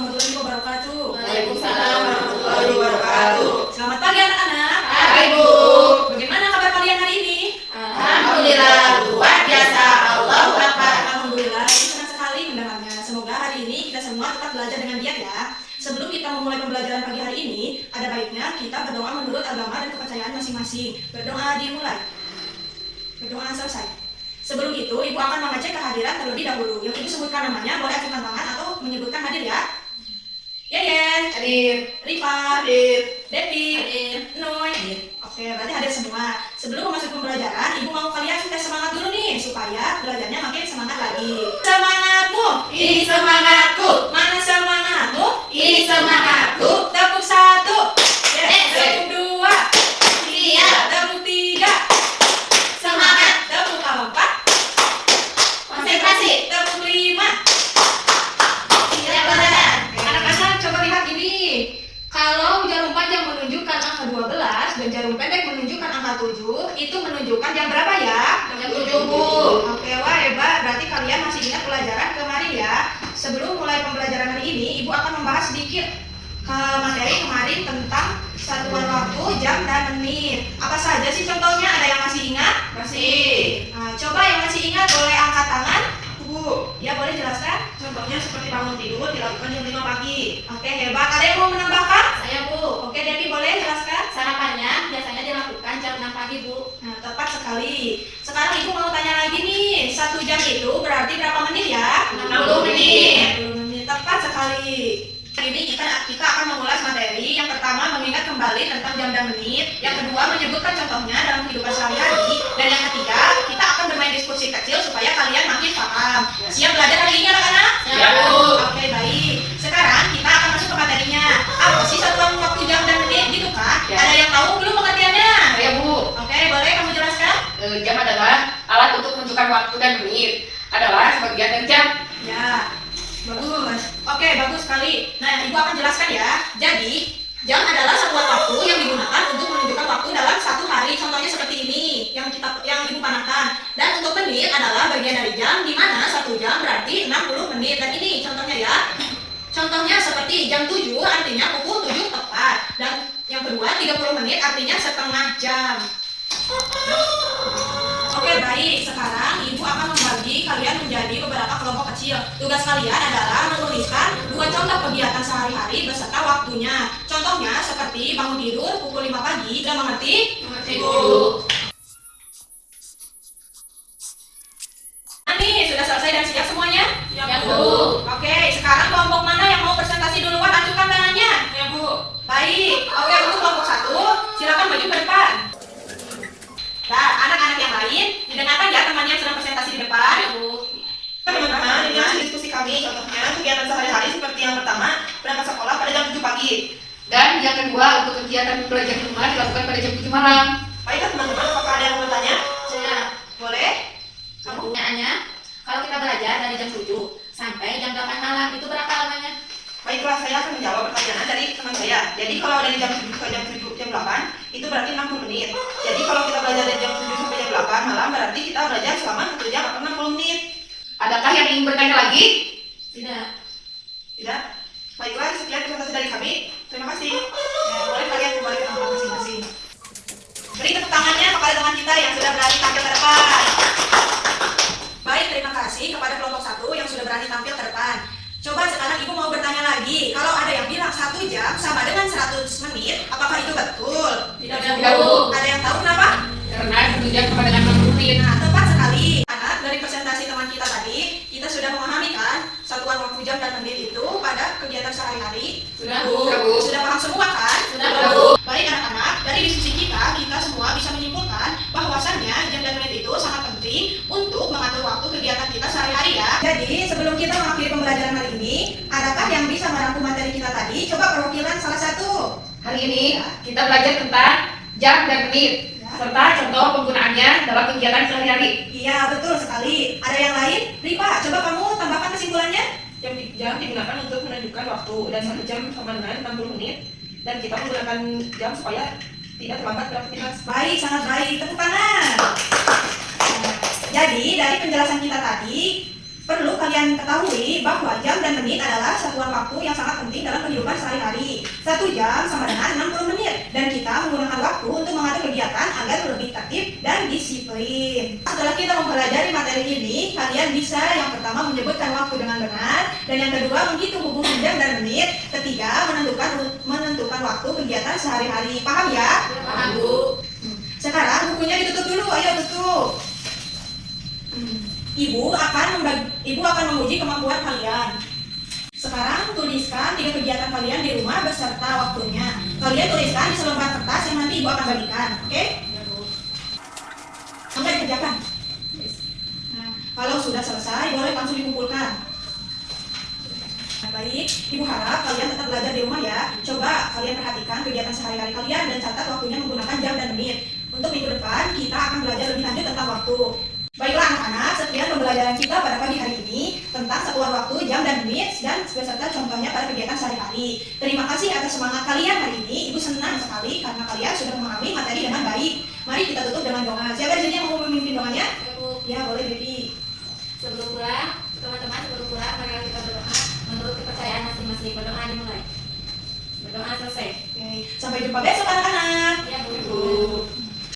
warahmatullahi wabarakatuh. Waalaikumsalam warahmatullahi wabarakatuh. Selamat pagi anak-anak. Hai Bu. Bagaimana kabar kalian hari ini? Alhamdulillah luar biasa. Allahu Akbar. Alhamdulillah, ini senang sekali mendengarnya. Semoga hari ini kita semua tetap belajar dengan giat ya. Sebelum kita memulai pembelajaran pagi hari ini, ada baiknya kita berdoa menurut agama dan kepercayaan masing-masing. Berdoa dimulai. Berdoa selesai. Sebelum itu, Ibu akan mengecek kehadiran terlebih dahulu. Yang Ibu sebutkan namanya, boleh acungkan tangan atau menyebutkan hadir ya. Yeyen, Hadir. Rifa, Hadir. Devi, Hadir. Noy. Oke, berarti hadir semua. Sebelum memasuki pembelajaran, Ibu mau kalian tes semangat dulu nih, supaya belajarnya makin semangat lagi. Semangatmu! Ini semangatku. Mana semangatmu? Ini semangatku. Tepuk satu. Yes. Tepuk dua. Iya. Tepuk tiga. Semangat. Tepuk empat. Konsentrasi. Tepuk lima. Siap belajar. Anak-anak coba lihat ini. Kalau jarum panjang menunjukkan angka 12 dan jarum pendek menunjukkan angka 7, itu menunjukkan jam berapa ya? Jam 7, Bu. Oke, wah hebat. Berarti kalian masih ingat pelajaran kemarin ya. Sebelum mulai pembelajaran hari ini, Ibu akan membahas sedikit ke materi kemarin tentang satuan waktu, jam, dan menit. Apa saja sih contohnya? Ada yang masih ingat? Masih. Nah, coba yang masih ingat boleh angkat tangan. Bu. Ya, boleh jelaskan? Contohnya seperti bangun tidur dilakukan jam 5 pagi. Oke, hebat. Ada yang mau menambahkan? Saya Bu. Oke, Devi boleh jelaskan? Sarapannya biasanya dilakukan jam 6 pagi Bu. Nah, tepat sekali. Sekarang Ibu mau tanya lagi nih. 1 jam itu berarti berapa menit ya? 60 menit. 60 menit. Tepat sekali. Hari ini kita akan mengulas materi. Yang pertama mengingat kembali tentang jam dan menit. Yang kedua menyebutkan contohnya dalam kehidupan sehari-hari. Dan yang ketiga kita akan bermain diskusi kecil supaya kalian makin paham. Siap belajar hari ini anak-anak? Siap, Bu. Oke, baik. Sekarang kita akan masuk ke materinya. Apa sih satuan waktu jam dan menit gitu kan? Ya. Ada yang tahu belum pengertiannya? Saya Bu. Oke, boleh kamu jelaskan? Jam adalah alat untuk menunjukkan waktu dan menit. Adalah sebagian dari jam. Ya, bagus. Oke, bagus sekali. Nah, Ibu akan jelaskan ya. Jadi, jam adalah satuan waktu yang digunakan untuk menunjukkan waktu dalam satu hari. Contohnya seperti ini, yang Ibu panahkan. Dan untuk menit adalah bagian dari jam, di mana 1 jam berarti 60 menit. Dan ini contohnya ya. Contohnya seperti jam 7 artinya pukul 7 tepat. Dan yang kedua 30 menit artinya setengah jam. Oke, baik. Sekarang Ibu akan membagi kalian menjadi beberapa kelompok kecil. Tugas kalian adalah menuliskan 2 contoh kegiatan sehari-hari beserta waktunya. Contohnya seperti bangun tidur pukul 5 pagi. Sudah mengerti? Mengerti, Bu. Nah, nih, sudah selesai dan siap semuanya? Ya, Bu. Oke, sekarang kelompok mana yang mau presentasi duluan? Ajukan tangannya. Ya, Bu. Baik. Oke, untuk kelompok 1, silakan maju ke depan. Nah, anak-anak yang lain, didengarkan ya temannya yang sedang presentasi di depan. Ya, Bu. Teman-teman, ini hasil diskusi kami. Contohnya kegiatan sehari-hari seperti yang pertama, berangkat sekolah pada jam 7 pagi. Dan yang kedua, untuk kegiatan belajar di rumah dilakukan pada jam 7 malam. Baiklah teman-teman, apakah ada yang mau bertanya? Saya Boleh? pertanyaannya, kalau kita belajar dari jam 7 sampai jam 8 malam, itu berapa lamanya? Baiklah, saya akan menjawab pertanyaan dari teman saya. Jadi kalau dari jam 7 ke jam 8, itu berarti 60 menit. Jadi kalau kita belajar dari jam 7 sampai jam 8 malam, berarti kita belajar selama 1 jam atau 60 menit. Adakah yang ingin bertanya lagi? Tidak. Tidak? Baiklah, sekian presentasi dari kami. Terima kasih. Ya, boleh kalian kembali ke tempat masing-masing. Beri tepuk tangannya kepada teman kita yang sudah berani tampil ke depan. Baik, terima kasih kepada kelompok 1 yang sudah berani tampil ke depan. Coba sekarang Ibu mau bertanya lagi. Kalau ada yang bilang 1 jam sama dengan 100 menit, apakah itu betul? Tidak, Bu. Ada yang tahu kenapa? Karena 1 jam sama dengan 60 menit. Nah, tepat sekali. Anak, dari presentasi teman kita tadi, kita sudah memahami kan satuan waktu jam dan menit itu pada kegiatan sehari-hari. Sudah, Bu. Sudah, Bu. Sudah paham semua kan? Sudah, Bu. Baik anak-anak, dari diskusi kita semua bisa menyimpulkan bahwasannya jam dan menit itu sangat penting untuk mengatur waktu kegiatan kita sehari-hari ya. Jadi sebelum kita mengakhiri pembelajaran hari ini, adakah yang bisa merangkum materi kita tadi? Coba perwakilan salah satu. Hari ini kita belajar tentang jam dan menit, serta contoh penggunaannya dalam kegiatan sehari-hari. Iya, betul sekali. Ada yang lain? Ripa, coba kamu tambahkan kesimpulannya. Jam digunakan untuk menunjukkan waktu dan 1 jam sama dengan 60 menit. Dan kita menggunakan jam supaya tidak terlambat beraktivitas. Baik, sangat baik. Tepuk tangan. Nah, jadi dari penjelasan kita tadi, Perlu kalian ketahui bahwa jam dan menit adalah satuan waktu yang sangat penting dalam kehidupan sehari-hari. 1 jam sama dengan 60 menit. Dan kita menggunakan waktu untuk mengatur kegiatan agar lebih tertib dan disiplin. Setelah kita mempelajari materi ini, kalian bisa yang pertama menyebutkan waktu dengan benar, dan yang kedua menghitung hubungan jam dan menit, ketiga menentukan waktu kegiatan sehari-hari. Paham ya? Paham, Bu. Sekarang bukunya ditutup dulu, ayo tutup. Ibu akan menguji kemampuan kalian. Sekarang tuliskan 3 kegiatan kalian di rumah beserta waktunya. Kalian tuliskan di selembar kertas yang nanti ibu akan bagikan, oke? Sampai dikerjakan. Nah, kalau sudah selesai, boleh langsung dikumpulkan. Baik, ibu harap kalian tetap belajar di rumah ya. Coba kalian perhatikan kegiatan sehari-hari kalian dan catat waktunya menggunakan jam dan menit. Untuk minggu depan, kita akan belajar lebih lanjut tentang waktu. Baiklah anak-anak, sekian pembelajaran kita pada pagi hari ini tentang satuan waktu, jam dan menit, dan beserta contohnya pada kegiatan sehari-hari. Terima kasih atas semangat kalian hari ini. Ibu senang sekali karena kalian sudah memahami materi dengan baik. Mari kita tutup dengan doa. Siapa di sini yang mau memimpin doanya? Ya, boleh, Devi. Sebelum pulang, marilah kita berdoa menurut kepercayaan masing-masing. Berdoa dimulai. Berdoa selesai. Oke, sampai jumpa besok anak-anak. Ya, Bu.